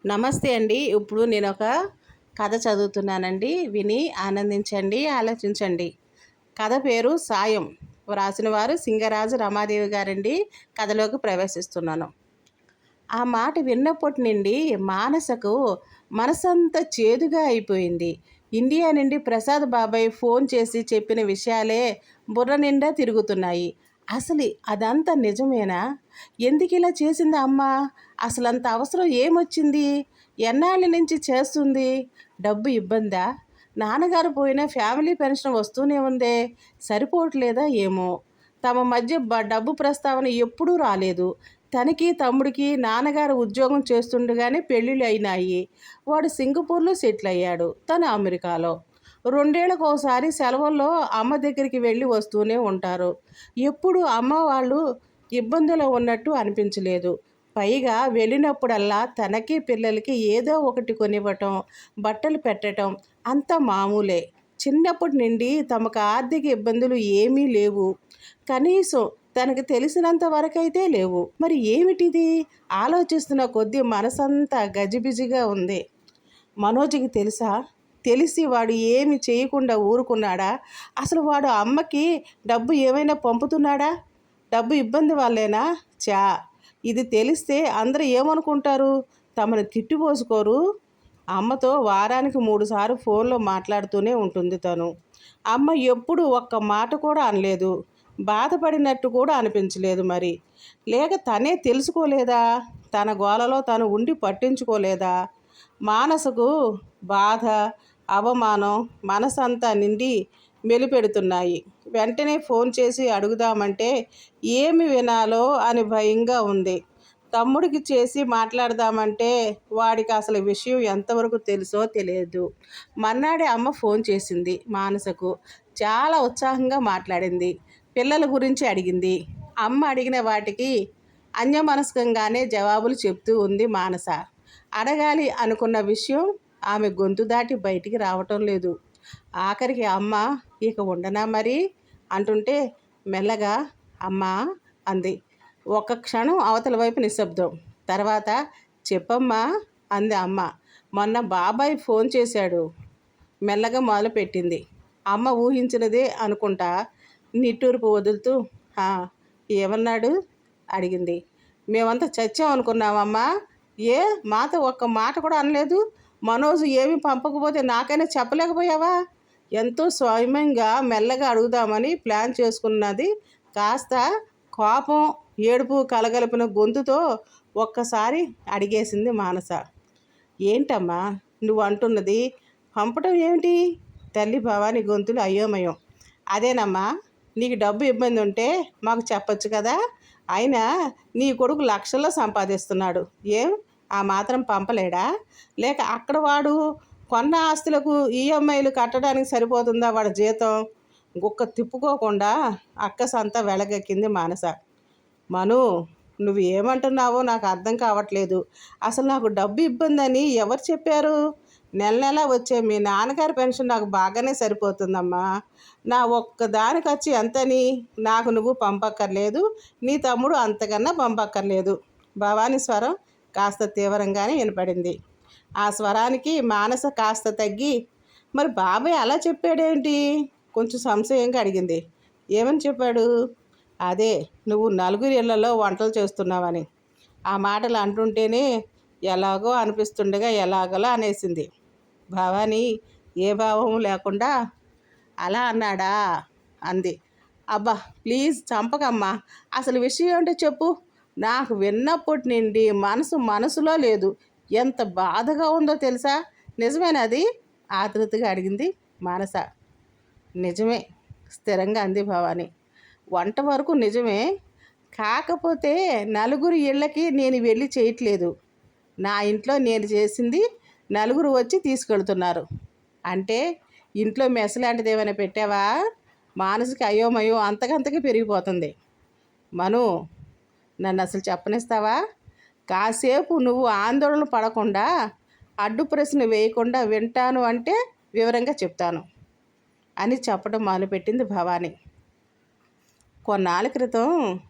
నమస్తే అండి. ఇప్పుడు నేను ఒక కథ చదువుతున్నానండి. విని ఆనందించండి, ఆలోచించండి. కథ పేరు సాయం. వ్రాసిన వారు సింగరాజు రమాదేవి గారండి. కథలోకి ప్రవేశిస్తున్నాను. ఆ మాట విన్నప్పటి నుండి మానసకు మనసంతా చేదుగా అయిపోయింది. ఇండియా నుండి ప్రసాద్ బాబాయ్ ఫోన్ చేసి చెప్పిన విషయాలే బుర్ర నిండా తిరుగుతున్నాయి. అసలు అదంతా నిజమేనా? ఎందుకు ఇలా చేసింది అమ్మ? అసలు అంత అవసరం ఏమొచ్చింది? ఎన్నాళ్ళ నుంచి చేస్తుంది? డబ్బు ఇబ్బందా? నాన్నగారు పోయినా ఫ్యామిలీ పెన్షన్ వస్తూనే ఉందే, సరిపోవట్లేదా ఏమో? తమ మధ్య డబ్బు ప్రస్తావన ఎప్పుడూ రాలేదు. తనకి తమ్ముడికి నాన్నగారు ఉద్యోగం చేస్తుండగానే పెళ్ళిళ్ళు అయినాయి. వాడు సింగపూర్లో సెటిల్ అయ్యాడు, తను అమెరికాలో. 2 ఏళ్ళకు ఒకసారి సెలవుల్లో అమ్మ దగ్గరికి వెళ్ళి వస్తూనే ఉంటారు. ఎప్పుడు అమ్మ వాళ్ళు ఇబ్బందులో ఉన్నట్టు అనిపించలేదు. పైగా వెళ్ళినప్పుడల్లా తనకి పిల్లలకి ఏదో ఒకటి కొనివ్వటం, బట్టలు పెట్టడం అంతా మామూలే. చిన్నప్పటి నుండి తమకు ఆర్థిక ఇబ్బందులు ఏమీ లేవు. కనీసం తనకు తెలిసినంత వరకైతే లేవు. మరి ఏమిటిది? ఆలోచిస్తున్న కొద్దీ మనసంతా గజిబిజిగా ఉంది. మనోజ్కి తెలుసా? తెలిసి వాడు ఏమి చేయకుండా ఊరుకున్నాడా? అసలు వాడు అమ్మకి డబ్బు ఏమైనా పంపుతున్నాడా? డబ్బు ఇబ్బంది వల్లేనా? చా, ఇది తెలిస్తే అందరూ ఏమనుకుంటారు? తమను తిట్టిపోసుకోరు? అమ్మతో వారానికి 3 సార్లు ఫోన్లో మాట్లాడుతూనే ఉంటుంది తను. అమ్మ ఎప్పుడు ఒక్క మాట కూడా అనలేదు. బాధపడినట్టు కూడా అనిపించలేదు. మరి లేక తనే తెలుసుకోలేదా? తన గోలలో తను ఉండి పట్టించుకోలేదా? మానసకు బాధ, అవమానం మనసంతా నిండి మెలిపెడుతున్నాయి. వెంటనే ఫోన్ చేసి అడుగుదామంటే ఏమి వినాలో అని భయంగా ఉంది. తమ్ముడికి చేసి మాట్లాడదామంటే వాడికి అసలు విషయం ఎంతవరకు తెలుసో తెలియదు. మన్నాడే అమ్మ ఫోన్ చేసింది మానసకు. చాలా ఉత్సాహంగా మాట్లాడింది. పిల్లల గురించి అడిగింది. అమ్మ అడిగిన వాటికి అన్యమనస్కంగానే జవాబులు చెప్తూ ఉంది మానస. అడగాలి అనుకున్న విషయం ఆమె గొంతు దాటి బయటికి రావటం లేదు. ఆఖరికి అమ్మ ఇక ఉండనా మరి అంటుంటే మెల్లగా అమ్మా అంది. ఒక్క క్షణం అవతల వైపు నిశ్శబ్దం. తర్వాత చెప్పమ్మా అంది అమ్మ. మొన్న బాబాయ్ ఫోన్ చేశాడు మెల్లగా మొదలుపెట్టింది. అమ్మ ఊహించినదే అనుకుంటా నిట్టూర్పు వదులుతూ ఏమన్నాడు అడిగింది. మేమంతా చచ్చాం అనుకున్నామమ్మా. ఏ మాతో ఒక్క మాట కూడా అనలేదు? మనోజు ఏమి పంపకపోతే నాకైనా చెప్పలేకపోయావా? ఎంతో స్వయంగా మెల్లగా అడుగుదామని ప్లాన్ చేసుకున్నది కాస్త కోపం, ఏడుపు కలగలిపిన గొంతుతో ఒక్కసారి అడిగేసింది మానస. ఏంటమ్మా నువ్వు అంటున్నది? పంపటం ఏమిటి? తల్లి భవాని గొంతులు అయోమయం. అదేనమ్మా, నీకు డబ్బు ఇబ్బంది ఉంటే మాకు చెప్పొచ్చు కదా. అయినా నీ కొడుకు లక్షల్లో సంపాదిస్తున్నాడు. ఏం ఆ మాత్రం పంపలేడా? లేక అక్కడ వాడు కొన్న ఆస్తులకు ఈఎంఐలు కట్టడానికి సరిపోతుందా వాడి జీతం? గుక్క తిప్పుకోకుండా అక్కసంతా వెలగెక్కింది మానస. మను, నువ్వు ఏమంటున్నావో నాకు అర్థం కావట్లేదు. అసలు నాకు డబ్బు ఇబ్బంది అని ఎవరు చెప్పారు? నెల నెల వచ్చే మీ నాన్నగారి పెన్షన్ నాకు బాగానే సరిపోతుందమ్మా. నా ఒక్కదాని ఖర్చు ఎంతని? నాకు నువ్వు పంపక్కర్లేదు, నీ తమ్ముడు అంతకన్నా పంపక్కర్లేదు. భవానీ స్వరం కాస్త తీవ్రంగానే వినపడింది. ఆ స్వరానికి మానస కాస్త తగ్గి, మరి బాబాయ్ అలా చెప్పాడేంటి? కొంచెం సంశయంగా అడిగింది. ఏమని చెప్పాడు? అదే, నువ్వు నలుగురి ఇళ్లలో వంటలు చేస్తున్నావని. ఆ మాటలు అంటుంటేనే ఎలాగో అనిపిస్తుండగా ఎలాగోలా అనేసింది. భవానీ ఏ భావం లేకుండా అలా అన్నాడా అంది. అబ్బా ప్లీజ్ చంపకమ్మా. అసలు విషయం ఏంటో చెప్పు. నాకు విన్నప్పటి నుండి మనసులో లేదు. ఎంత బాధగా ఉందో తెలుసా? నిజమేనది? ఆతృతగా అడిగింది మానస. నిజమే, స్థిరంగా అంది భవాని. వంట వరకు నిజమే. కాకపోతే నలుగురు ఇళ్ళకి నేను వెళ్ళి చేయట్లేదు. నా ఇంట్లో నేను చేసింది నలుగురు వచ్చి తీసుకెళ్తున్నారు. అంటే ఇంట్లో మెస్ లాంటిది ఏమైనా పెట్టావా? మానసిక అయోమయం అంతకంతకి పెరిగిపోతుంది. మను, నన్ను అసలు చెప్పనిస్తావా? కాసేపు నువ్వు ఆందోళన పడకుండా, అడ్డు ప్రశ్న వేయకుండా వింటాను అంటే వివరంగా చెప్తాను అని చెప్పడం మొదలుపెట్టింది భవాని. కొన్నాళ్ళ క్రితం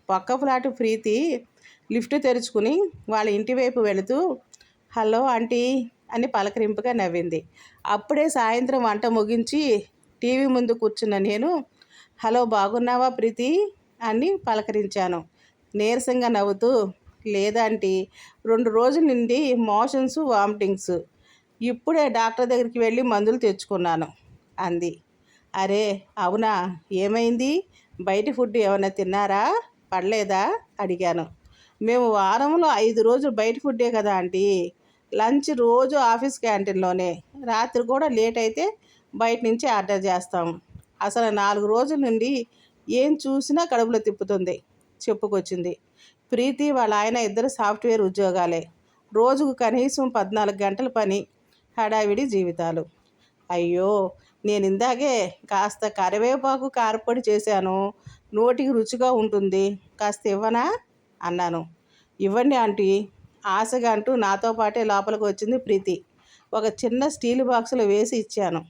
పక్క ఫ్లాటు ప్రీతి లిఫ్ట్ తెరుచుకుని వాళ్ళ ఇంటి వైపు వెళుతూ హలో ఆంటీ అని పలకరింపుగా నవ్వింది. అప్పుడే సాయంత్రం వంట ముగించి టీవీ ముందు కూర్చున్న నేను, హలో బాగున్నావా ప్రీతి అని పలకరించాను. నీరసంగా నవ్వుతూ, లేదాంటీ, 2 రోజుల నుండి మోషన్స్, వామిటింగ్స్. ఇప్పుడే డాక్టర్ దగ్గరికి వెళ్ళి మందులు తెచ్చుకున్నాను అంది. అరే అవునా, ఏమైంది? బయట ఫుడ్ ఏమైనా తిన్నారా? పడలేదా అడిగాను. మేము వారంలో 5 రోజులు బయట ఫుడ్డే కదా ఆంటీ. లంచ్ రోజు ఆఫీస్ క్యాంటీన్లోనే, రాత్రి కూడా లేట్ అయితే బయట నుంచి ఆర్డర్ చేస్తాం. అసలు 4 రోజుల నుండి ఏం చూసినా కడుపులో తిప్పుతుంది చెప్పుకొచ్చింది. ప్రీతి వాళ్ళ ఆయన ఇద్దరు సాఫ్ట్వేర్ ఉద్యోగాలే. రోజుకు కనీసం 14 గంటల పని, హడావిడి జీవితాలు. అయ్యో, నేను ఇందాకే కాస్త కరివేపాకు కారపొడి చేశాను, నోటికి రుచిగా ఉంటుంది, కాస్త ఇవ్వనా అన్నాను. ఇవ్వండి ఆంటీ ఆశగా అంటూ నాతో పాటే లోపలికి వచ్చింది ప్రీతి. ఒక చిన్న స్టీల్ బాక్సులో వేసి ఇచ్చాను.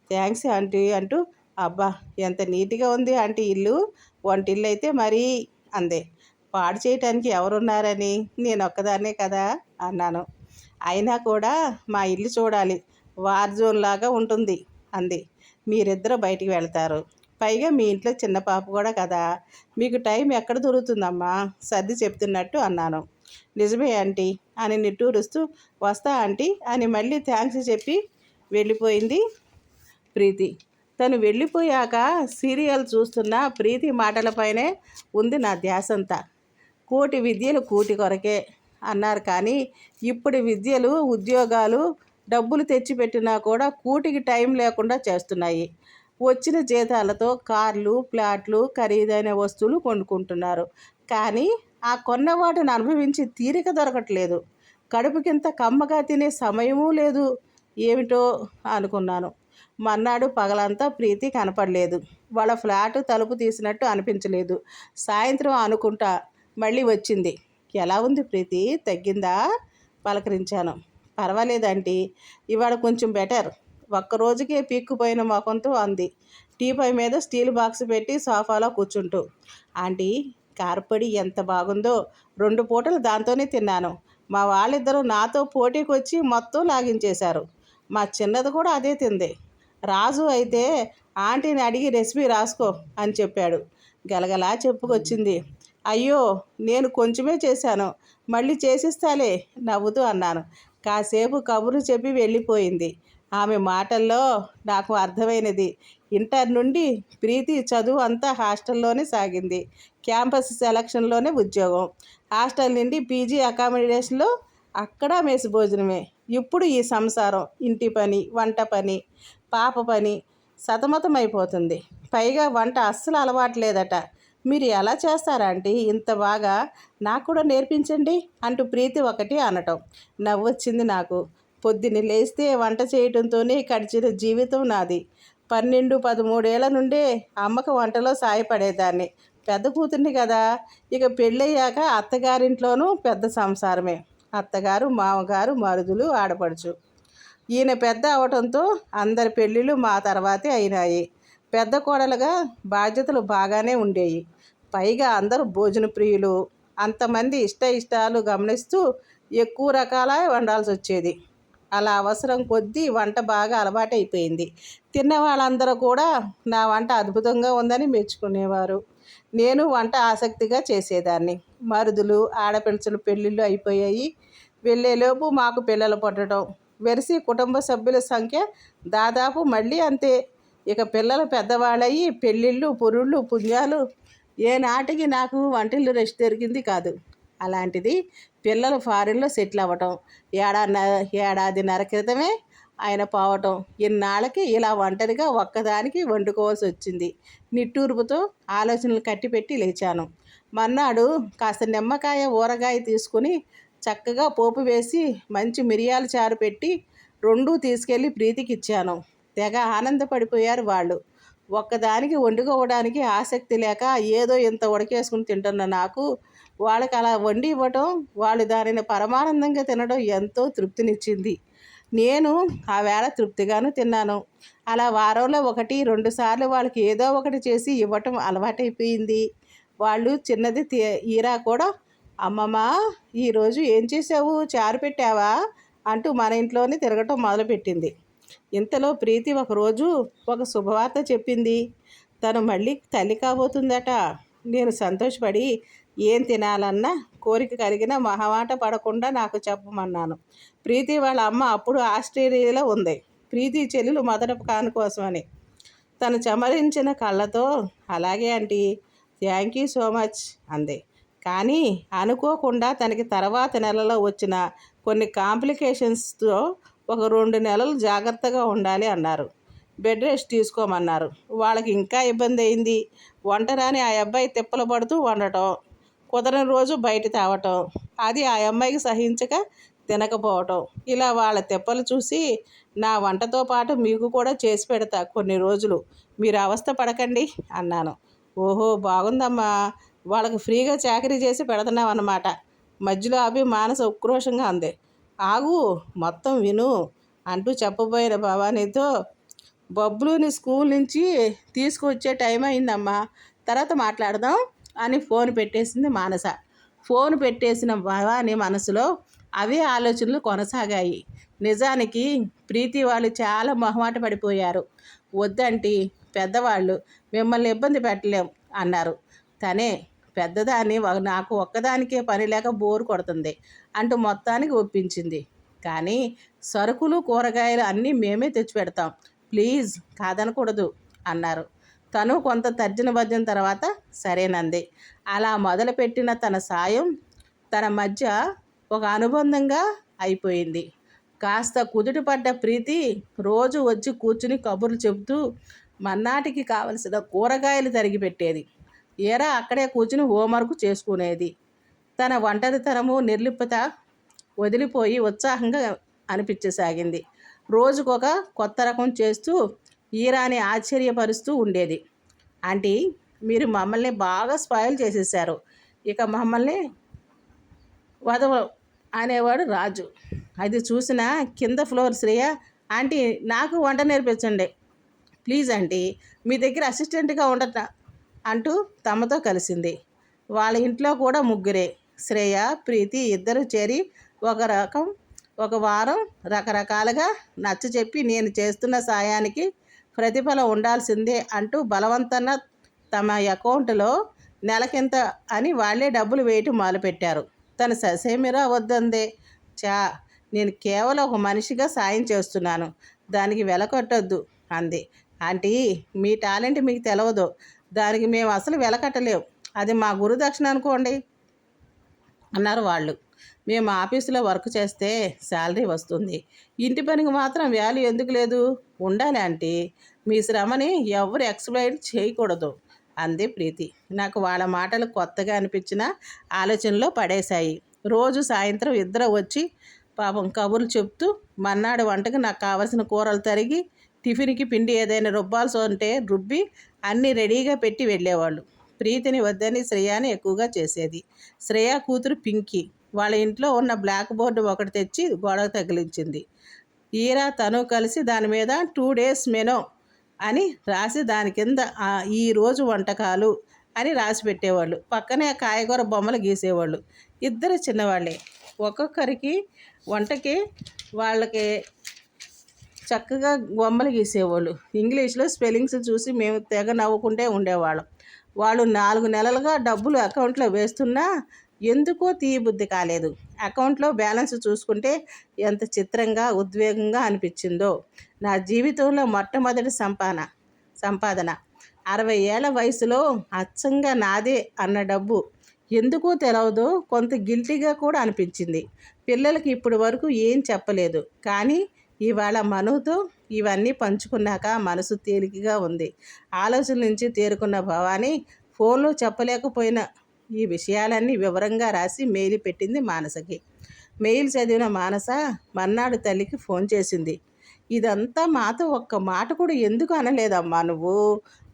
థ్యాంక్స్ ఆంటీ అంటూ, అబ్బా ఎంత నీట్గా ఉంది ఆంటీ ఇల్లు, వంటిల్లు అయితే మరీ అందే. పాడు చేయటానికి ఎవరున్నారని, నేను ఒక్కదాన్నే కదా అన్నాను. అయినా కూడా మా ఇల్లు చూడాలి, వార్ జోన్ లాగా ఉంటుంది అంది. మీరిద్దరూ బయటికి వెళ్తారు, పైగా మీ ఇంట్లో చిన్న పాప కూడా కదా, మీకు టైం ఎక్కడ దొరుకుతుందమ్మా సర్ది చెప్తున్నట్టు అన్నాను. నిజమే ఆంటీ అని నిట్టూరుస్తూ, వస్తా ఆంటీ అని మళ్ళీ థ్యాంక్స్ చెప్పి వెళ్ళిపోయింది ప్రీతి. తను వెళ్ళిపోయాక సీరియల్ చూస్తున్న ప్రీతి మాటలపైనే ఉంది నా ధ్యాసంతా. కోటి విద్యలు కూటి కొరకే అన్నారు, కానీ ఇప్పుడు విద్యలు, ఉద్యోగాలు, డబ్బులు తెచ్చిపెట్టినా కూడా కూటికి టైం లేకుండా చేస్తున్నాయి. వచ్చిన జీతాలతో కార్లు, ప్లాట్లు, ఖరీదైన వస్తువులు కొనుక్కుంటున్నారు, కానీ ఆ కొన్న వాటిని అనుభవించి తీరిక దొరకట్లేదు. కడుపుకింత కమ్మగా తినే సమయమూ లేదు. ఏమిటో అనుకున్నాను. మర్నాడు పగలంతా ప్రీతి కనపడలేదు. వాళ్ళ ఫ్లాటు తలుపు తీసినట్టు అనిపించలేదు. సాయంత్రం అనుకుంటా మళ్ళీ వచ్చింది. ఎలా ఉంది ప్రీతి, తగ్గిందా పలకరించాను. పర్వాలేదంటీ, ఇవాళ కొంచెం బెటర్, ఒక్కరోజుకే పీక్కుపోయిన ముఖంతో అంది, టీపై మీద స్టీల్ బాక్స్ పెట్టి సోఫాలో కూర్చుంటూ. ఆంటీ కారపొడి ఎంత బాగుందో, 2 పూటలు దాంతోనే తిన్నాను. మా వాళ్ళిద్దరూ నాతో పోటీకి వచ్చి మొత్తం లాగించేశారు. మా చిన్నది కూడా అదే తింది. రాజు అయితే ఆంటీని అడిగి రెసిపీ రాసుకో అని చెప్పాడు. గలగలా చెప్పుకొచ్చింది. అయ్యో నేను కొంచెమే చేశాను, మళ్ళీ చేసిస్తాలే నవ్వుతూ అన్నాను. కాసేపు కబుర్లు చెప్పి వెళ్ళిపోయింది. ఆమె మాటల్లో నాకు అర్థమైనది, ఇంటర్ నుండి ప్రీతి చదువు అంతా హాస్టల్లోనే సాగింది. క్యాంపస్ సెలక్షన్లోనే ఉద్యోగం, హాస్టల్ నుండి పీజీ అకామిడేషన్లో, అక్కడ మెస్ భోజనమే. ఇప్పుడు ఈ సంసారం, ఇంటి పని, వంట పని, పాప పని, సతమతమైపోతుంది. పైగా వంట అస్సలు అలవాట్లేదట. మీరు ఎలా చేస్తారా ఆంటీ ఇంత బాగా, నాకు కూడా నేర్పించండి అంటూ ప్రీతి ఒకటి అనటం నవ్వొచ్చింది నాకు. పొద్దున్న లేస్తే వంట చేయటంతోనే గడిచిన జీవితం నాది. 12-13 ఏళ్ల నుండే అమ్మకు వంటలో సాయపడేదాన్ని. పెద్ద కూతుర్ని కదా. ఇక పెళ్ళయ్యాక అత్తగారింట్లోనూ పెద్ద సంసారమే. అత్తగారు, మామగారు, మరుదులు, ఆడపడుచు. ఈయన పెద్ద అవటంతో అందరి పెళ్ళిళ్ళు మా తర్వాతే అయినాయి. పెద్ద కోడలుగా బాధ్యతలు బాగానే ఉండేవి. పైగా అందరూ భోజన ప్రియులు. అంతమంది ఇష్టాలు గమనిస్తూ ఎక్కువ రకాల వండాల్సి వచ్చేది. అలా అవసరం కొద్దీ వంట బాగా అలవాటైపోయింది. తిన్న వాళ్ళందరూ కూడా నా వంట అద్భుతంగా ఉందని మెచ్చుకునేవారు. నేను వంట ఆసక్తిగా చేసేదాన్ని. మరుదులు, ఆడపడుచుల పెళ్ళిళ్ళు అయిపోయాయి. వెళ్ళేలోపు మాకు పిల్లలు పుట్టడం, వెరసి కుటుంబ సభ్యుల సంఖ్య దాదాపు మళ్ళీ అంతే. ఇక పిల్లలు పెద్దవాళ్ళయి, పెళ్ళిళ్ళు, పురుళ్ళు, పుణ్యాలు, ఏ నాటికి నాకు వంటిల్లు రెస్ట్ దొరికింది కాదు. అలాంటిది పిల్లలు ఫారిన్లో సెటిల్ అవ్వటం, ఏడాదిన్నర క్రితమే ఆయన పోవటం, ఇన్నాళ్ళకి ఇలా ఒంటరిగా ఒక్కదానికి వండుకోవాల్సి వచ్చింది. నిట్టూర్పుతో ఆలోచనలు కట్టిపెట్టి లేచాను. మర్నాడు కాస్త నిమ్మకాయ ఊరగాయ తీసుకుని చక్కగా పోపు వేసి మంచి మిరియాల చారు పెట్టి 2 తీసుకెళ్ళి ప్రీతికి ఇచ్చాను. తెగ ఆనందపడిపోయారు వాళ్ళు. ఒక్కదానికి వండుకోవడానికి ఆసక్తి లేక ఏదో ఇంత ఉడకేసుకుని తింటున్న నాకు వాళ్ళకి అలా వండి ఇవ్వటం, వాళ్ళు దానిని పరమానందంగా తినడం ఎంతో తృప్తినిచ్చింది. నేను ఆ వేళ తృప్తిగాను తిన్నాను. అలా వారంలో 1-2 సార్లు వాళ్ళకి ఏదో ఒకటి చేసి ఇవ్వటం అలవాటైపోయింది. వాళ్ళు చిన్నది ఈరా కూడా, అమ్మమ్మ ఈరోజు ఏం చేసావు, చారు పెట్టావా అంటూ మన ఇంట్లోనే తిరగటం మొదలుపెట్టింది. ఇంతలో ప్రీతి ఒకరోజు ఒక శుభవార్త చెప్పింది. తను మళ్ళీ తల్లి కాబోతుందట. నేను సంతోషపడి ఏం తినాలన్నా కోరిక కలిగిన మొహమాట పడకుండా నాకు చెప్పమన్నాను. ప్రీతి వాళ్ళ అమ్మ అప్పుడు ఆస్ట్రేలియాలో ఉంది. ప్రీతి చెల్లెలు మొదట కాను కోసమని. తను చమరించిన కళ్ళతో అలాగే aunty, thank you so much అంది. కానీ అనుకోకుండా తనకి తర్వాత నెలలో వచ్చిన కొన్ని కాంప్లికేషన్స్తో ఒక 2 నెలలు జాగ్రత్తగా ఉండాలి అన్నారు. బెడ్ రెస్ట్ తీసుకోమన్నారు. వాళ్ళకి ఇంకా ఇబ్బంది అయింది. వంట రాని ఆ అబ్బాయి తిప్పలు పడుతూ వండటం, కుదరని రోజు బయట తేవటం, అది ఆ అమ్మాయికి సహించక తినకపోవటం. ఇలా వాళ్ళ తిప్పలు చూసి నా వంటతో పాటు మీకు కూడా చేసి పెడతా కొన్ని రోజులు, మీరు అవస్థ పడకండి అన్నాను. ఓహో బాగుందమ్మా, వాళ్ళకి ఫ్రీగా చాకరీ చేసి పెడుతున్నావు అన్నమాట. మధ్యలో ఆపి మానస ఉక్రోషంగా అంది. ఆగు, మొత్తం విను అంటూ చెప్పబోయిన భవానీతో బబ్లుని స్కూల్ నుంచి తీసుకువచ్చే టైం అయిందమ్మా, తర్వాత మాట్లాడదాం అని ఫోన్ పెట్టేసింది మానస. ఫోన్ పెట్టేసిన భవాని మనసులో అవే ఆలోచనలు కొనసాగాయి. నిజానికి ప్రీతి వాళ్ళు చాలా మొహమాట పడిపోయారు. వద్దంటి, పెద్దవాళ్ళు, మిమ్మల్ని ఇబ్బంది పెట్టలేం అన్నారు. తనే పెద్దదాన్ని నాకు ఒక్కదానికే పని లేక బోరు కొడుతుంది అంటూ మొత్తానికి ఒప్పించింది. కానీ సరుకులు కూరగాయలు అన్నీ మేమే తెచ్చి పెడతాం, ప్లీజ్ కాదనకూడదు అన్నారు. తను కొంత తర్జన భర్జన తర్వాత సరేనంది. అలా మొదలుపెట్టిన తన సాయం తన మధ్య ఒక అనుబంధంగా అయిపోయింది. కాస్త కుదుటపడ్డ ప్రీతి రోజు వచ్చి కూర్చుని కబుర్లు చెబుతూ మన్నాటికి కావలసిన కూరగాయలు తరిగి పెట్టేది. ఏరా అక్కడే కూర్చుని హోంవర్క్ చేసుకునేది. తన ఒంటరితనము నిర్లిప్తత వదిలిపోయి ఉత్సాహంగా అనిపించసాగింది. రోజుకొక కొత్త రకం చేస్తూ ఈరాని ఆశ్చర్యపరుస్తూ ఉండేది. ఆంటీ, మీరు మమ్మల్ని బాగా స్పాయిల్ చేసేసారు, ఇక మమ్మల్ని వదవ అనేవాడు రాజు. అది చూసిన కింద ఫ్లోర్ శ్రేయ, ఆంటీ నాకు వంట నేర్పించండి ప్లీజ్ ఆంటీ, మీ దగ్గర అసిస్టెంట్గా ఉండట అంటూ తమతో కలిసింది. వాళ్ళ ఇంట్లో కూడా ముగ్గురే, శ్రేయ, ప్రీతి ఇద్దరు చేరి ఒక వారం రకరకాలుగా నచ్చచెప్పి నేను చేస్తున్న సాయానికి ప్రతిఫలం ఉండాల్సిందే అంటూ బలవంతంగా తమ అకౌంట్లో నెలకింత అని వాళ్ళే డబ్బులు వేయటం మొదలుపెట్టారు. తను ససేమిరా వద్దందే. నేను కేవలం ఒక మనిషిగా సాయం చేస్తున్నాను, దానికి వెల కట్టొద్దు అంది. ఆంటీ, మీ టాలెంట్ మీకు తెలవదు, దానికి మేము అసలు వెల కట్టలేము, అది మా గురుదక్షిణ అనుకోండి అన్నారు వాళ్ళు. మేము ఆఫీసులో వర్క్ చేస్తే శాలరీ వస్తుంది, ఇంటి పనికి మాత్రం వాల్యూ ఎందుకు లేదు? ఉండాలి ఆంటీ, మీ శ్రమని ఎవరు ఎక్స్ప్లెయిన్ చేయకూడదు అంది ప్రీతి. నాకు వాళ్ళ మాటలు కొత్తగా అనిపించిన ఆలోచనలో పడేశాయి. రోజు సాయంత్రం ఇద్దరు వచ్చి పాపం కబుర్లు చెప్తూ మన్నాడు వంటకు నాకు కావలసిన కూరలు తరిగి, టిఫిన్కి పిండి ఏదైనా రుబ్బాల్సి ఉంటే రుబ్బి అన్నీ రెడీగా పెట్టి వెళ్ళేవాళ్ళు. ప్రీతిని వద్దని శ్రేయాని ఎక్కువగా చేసేది. శ్రేయ కూతురు పింకీ వాళ్ళ ఇంట్లో ఉన్న బ్లాక్ బోర్డు ఒకటి తెచ్చి గోడకు తగిలించింది. ఈరా తను కలిసి దాని మీద 2 days మెనూ అని రాసి దాని కింద ఈరోజు వంటకాలు అని రాసి పెట్టేవాళ్ళు. పక్కనే కాయగూర బొమ్మలు గీసేవాళ్ళు. ఇద్దరు చిన్నవాళ్ళే. ఒక్కొక్కరికి వంటకి వాళ్ళకి చక్కగా బొమ్మలు గీసేవాళ్ళు. ఇంగ్లీష్లో స్పెల్లింగ్స్ చూసి మేము తెగ నవ్వుకుంటే ఉండేవాళ్ళం. వాళ్ళు 4 నెలలుగా డబ్బులు అకౌంట్లో వేస్తున్నా ఎందుకో తీయబుద్ధి కాలేదు. అకౌంట్లో బ్యాలెన్స్ చూసుకుంటే ఎంత చిత్రంగా ఉద్వేగంగా అనిపించిందో. నా జీవితంలో మొట్టమొదటి సంపాదన 60 ఏళ్ల వయసులో అచ్చంగా నాదే అన్న డబ్బు ఎందుకో తెలవదో కొంత గిల్టీగా కూడా అనిపించింది. పిల్లలకి ఇప్పటి వరకు ఏం చెప్పలేదు, కానీ ఇవాళ మనుతో ఇవన్నీ పంచుకున్నాక మనసు తేలికగా ఉంది. ఆలోచన నుంచి తేరుకున్న భవానీ ఫోన్లో చెప్పలేకపోయిన ఈ విషయాలన్నీ వివరంగా రాసి మెయిల్ పెట్టింది మానసకి. మెయిల్ చదివిన మానస మర్నాడు తల్లికి ఫోన్ చేసింది. ఇదంతా మాతో ఒక్క మాట కూడా ఎందుకు అనలేదమ్మా నువ్వు?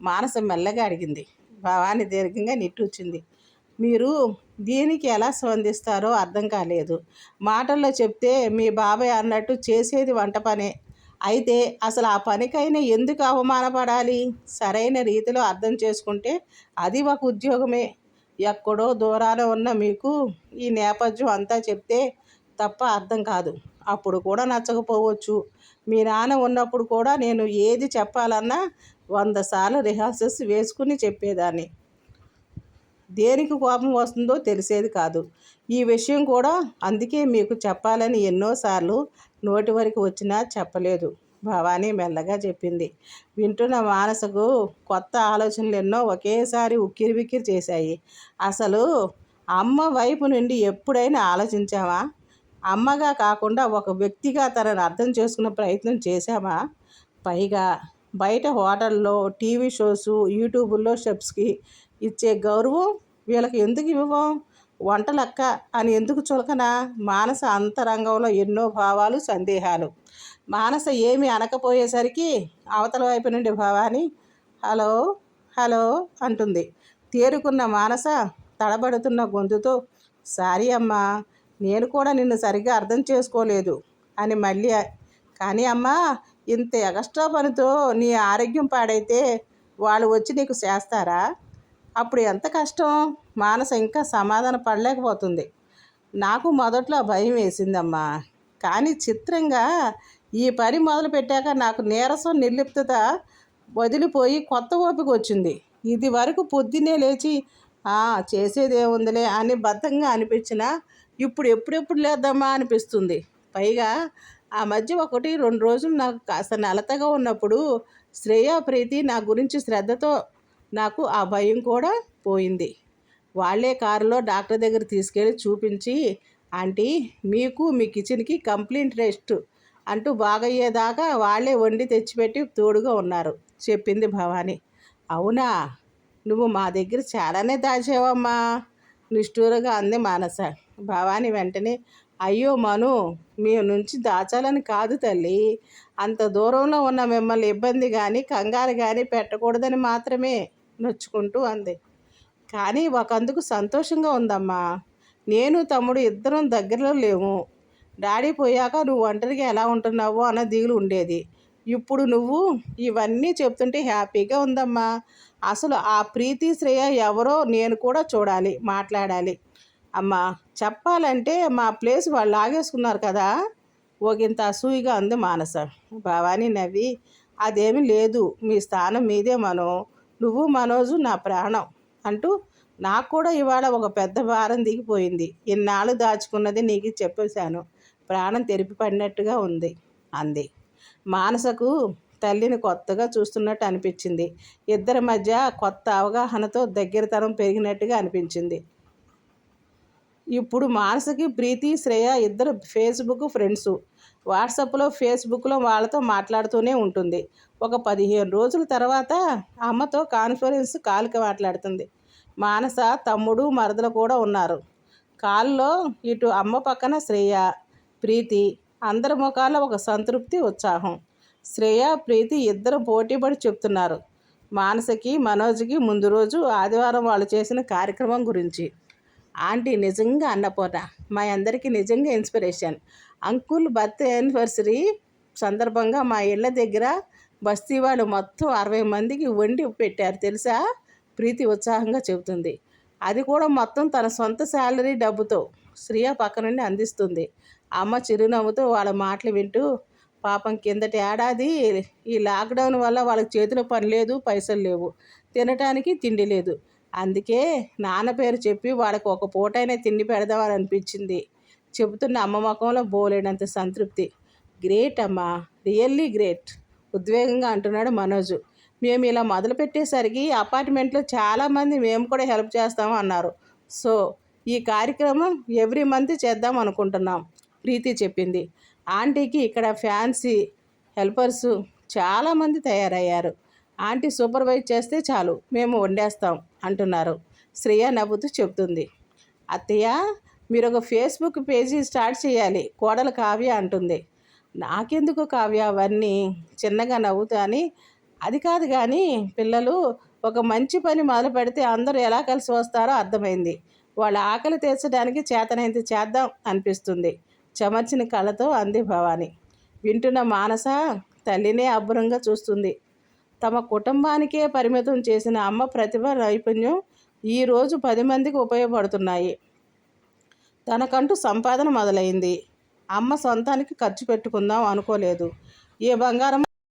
మానస మెల్లగా అడిగింది. భవానీ దీర్ఘంగా నిట్టూర్చింది. మీరు దీనికి ఎలా స్పందిస్తారో అర్థం కాలేదు. మాటల్లో చెప్తే మీ బాబాయ్ అన్నట్టు చేసేది వంట పనే. అయితే అసలు ఆ పనికైనా ఎందుకు అవమానపడాలి? సరైన రీతిలో అర్థం చేసుకుంటే అది ఒక ఉద్యోగమే. ఎక్కడో దూరాన ఉన్న మీకు ఈ నేపథ్యం అంతా చెప్తే తప్ప అర్థం కాదు. అప్పుడు కూడా నచ్చకపోవచ్చు. మీ నాన్న ఉన్నప్పుడు కూడా నేను ఏది చెప్పాలన్నా 100 సార్లు రిహార్సల్స్ వేసుకుని చెప్పేదాన్ని. దేనికి కోపం వస్తుందో తెలిసేది కాదు. ఈ విషయం కూడా అందుకే మీకు చెప్పాలని ఎన్నోసార్లు నోటి వరకు వచ్చినా చెప్పలేదు, భవానీ మెల్లగా చెప్పింది. వింటున్న మానసకు కొత్త ఆలోచనలు ఎన్నో ఒకేసారి ఉక్కిరిబిక్కిరి చేశాయి. అసలు అమ్మ వైపు నుండి ఎప్పుడైనా ఆలోచించామా? అమ్మగా కాకుండా ఒక వ్యక్తిగా తనని అర్థం చేసుకునే ప్రయత్నం చేశామా? పైగా బయట హోటల్లో, టీవీ షోస్, యూట్యూబుల్లో షెఫ్స్కి ఇచ్చే గౌరవం వీళ్ళకి ఎందుకు ఇవ్వం? వంటలక్క అని ఎందుకు చులకన? మానస అంతరంగంలో ఎన్నో భావాలు, సందేహాలు. మానస ఏమీ అనకపోయేసరికి అవతల వైపు నుండి భవాని హలో హలో అంటుంది. తేరుకున్న మానస తడబడుతున్న గొంతుతో సారీ అమ్మా, నేను కూడా నిన్ను సరిగ్గా అర్థం చేసుకోలేదు అని మళ్ళీ. కానీ అమ్మా, ఇంత ఎక్స్ట్రా పనితో నీ ఆరోగ్యం పాడైతే వాళ్ళు వచ్చి నీకు చేస్తారా? అప్పుడు ఎంత కష్టం? మానస ఇంకా సమాధాన పడలేకపోతుంది. నాకు మొదట్లో భయం వేసిందమ్మా, కానీ చిత్రంగా ఈ పని మొదలుపెట్టాక నాకు నీరసం, నిర్లిప్తత వదిలిపోయి కొత్త ఓపిక వచ్చింది. ఇది వరకు పొద్దున్నే లేచి చేసేదేముందిలే అని బద్ధంగా అనిపించినా ఇప్పుడు ఎప్పుడెప్పుడు లేద్దామా అనిపిస్తుంది. పైగా ఆ మధ్య 1-2 రోజులు నాకు కాస్త నలతగా ఉన్నప్పుడు శ్రేయ, ప్రీతి నా గురించి శ్రద్ధతో నాకు ఆ భయం కూడా పోయింది. వాళ్ళే కారులో డాక్టర్ దగ్గర తీసుకెళ్ళి చూపించి ఆంటీ, మీకు మీ కిచెన్కి కంప్లీట్ రెస్ట్ అంటూ బాగయ్యేదాకా వాళ్ళే వండి తెచ్చిపెట్టి తోడుగా ఉన్నారు చెప్పింది భవాని. అవునా, నువ్వు మా దగ్గర చాలానే దాచావమ్మా నిష్ఠూరగా అంది మానస. భవాని వెంటనే అయ్యో మను, మీ నుంచి దాచాలని కాదు తల్లి, అంత దూరంలో ఉన్న మిమ్మల్ని ఇబ్బంది కానీ కంగారు కానీ పెట్టకూడదని మాత్రమే నొచ్చుకుంటూ అంది. కానీ ఒకందుకు సంతోషంగా ఉందమ్మా. నేను తమ్ముడు ఇద్దరం దగ్గరలో లేము. డాడీ పోయాక నువ్వు ఒంటరిగా ఎలా ఉంటున్నావో అన్న దిగులు ఉండేది. ఇప్పుడు నువ్వు ఇవన్నీ చెప్తుంటే హ్యాపీగా ఉందమ్మా. అసలు ఆ ప్రీతి, శ్రేయ ఎవరో నేను కూడా చూడాలి, మాట్లాడాలి. అమ్మా, చెప్పాలంటే మా ప్లేస్ వాళ్ళు లాగేసుకున్నారు కదా ఒకంత అసూయిగా అంది మానస. భవానీ నవ్వి అదేమీ లేదు, మీ స్థానం మీదే మనో, నువ్వు మనోజు నా ప్రాణం అంటూ నాకు కూడా ఇవాళ ఒక పెద్ద భారం దిగిపోయింది. ఇన్నాళ్ళు దాచుకున్నది నీకు చెప్పేశాను, ప్రాణం తెరిపి పడినట్టుగా ఉంది అంది. మానసకు తల్లిని కొత్తగా చూస్తున్నట్టు అనిపించింది. ఇద్దరి మధ్య కొత్త అవగాహనతో దగ్గరతనం పెరిగినట్టుగా అనిపించింది. ఇప్పుడు మానసకి ప్రీతి, శ్రేయ ఇద్దరు ఫేస్బుక్ ఫ్రెండ్సు. వాట్సాప్లో, ఫేస్బుక్లో వాళ్ళతో మాట్లాడుతూనే ఉంటుంది. ఒక 15 రోజుల తర్వాత అమ్మతో కాన్ఫరెన్స్ కాల్కి మాట్లాడుతుంది. మానస తమ్ముడు, మరదలు కూడా ఉన్నారు కాల్లో. ఇటు అమ్మ పక్కన శ్రేయ, ప్రీతి. అందరి ముఖాల్లో ఒక సంతృప్తి, ఉత్సాహం. శ్రేయ, ప్రీతి ఇద్దరు పోటీపడి చెప్తున్నారు మానసకి, మనోజ్కి ముందు రోజు ఆదివారం వాళ్ళు చేసిన కార్యక్రమం గురించి. ఆంటీ నిజంగా అన్నపూర్ణ, మా అందరికీ నిజంగా ఇన్స్పిరేషన్. అంకుల్ బర్త్ యానివర్సరీ సందర్భంగా మా ఇళ్ళ దగ్గర బస్తీ వాళ్ళు మొత్తం 60 మందికి వండి పెట్టారు తెలుసా? ప్రీతి ఉత్సాహంగా చెబుతుంది. అది కూడా మొత్తం తన సొంత శాలరీ డబ్బుతో. శ్రేయ పక్క నుండి అందిస్తుంది. అమ్మ చిరునవ్వుతో వాళ్ళ మాటలు వింటూ, పాపం కిందటి ఏడాది ఈ లాక్డౌన్ వల్ల వాళ్ళకి చేతిలో పని లేదు, పైసలు లేవు, తినటానికి తిండి లేదు. అందుకే నాన్న పేరు చెప్పి వాళ్ళకి ఒక పూటైనా తిండి పెడదామని అనిపించింది చెబుతున్న అమ్మ ముఖంలో బోలేనంత సంతృప్తి. గ్రేట్ అమ్మా, రియల్లీ గ్రేట్ ఉద్వేగంగా అంటున్నాడు మనోజు. మేము ఇలా మొదలుపెట్టేసరికి అపార్ట్మెంట్లో చాలామంది మేము కూడా హెల్ప్ చేస్తాము అన్నారు. సో ఈ కార్యక్రమం ఎవ్రీ మంత్ చేద్దాం అనుకుంటున్నాం ప్రీతి చెప్పింది. ఆంటీకి ఇక్కడ ఫ్యాన్సీ హెల్పర్సు చాలామంది తయారయ్యారు. ఆంటీ సూపర్వైజ్ చేస్తే చాలు, మేము వండేస్తాం అంటున్నారు శ్రేయ నవ్వుతూ చెప్తుంది. అత్తయ్య, మీరు ఒక ఫేస్బుక్ పేజీ స్టార్ట్ చేయాలి, కోడలు కావ్య అంటుంది. నాకెందుకు కావ్య అవన్నీ చిన్నగా నవ్వుతూ అని. అది కాదు కానీ పిల్లలు ఒక మంచి పని మొదలు పెడితే అందరూ ఎలా కలిసి వస్తారో అర్థమైంది. వాళ్ళ ఆకలి తీర్చడానికి చేతనైంది చేద్దాం అనిపిస్తుంది చెమర్చిన కళ్ళతో అంది భవాని. వింటున్న మానస తల్లినే అబ్బురంగా చూస్తుంది. తమ కుటుంబానికే పరిమితం చేసిన అమ్మ ప్రతిభ, నైపుణ్యం ఈరోజు 10 మందికి ఉపయోగపడుతున్నాయి. తనకంటూ సంపాదన మొదలైంది. అమ్మ సొంతానికి ఖర్చు పెట్టుకుందాం అనుకోలేదు. ఏ బంగారం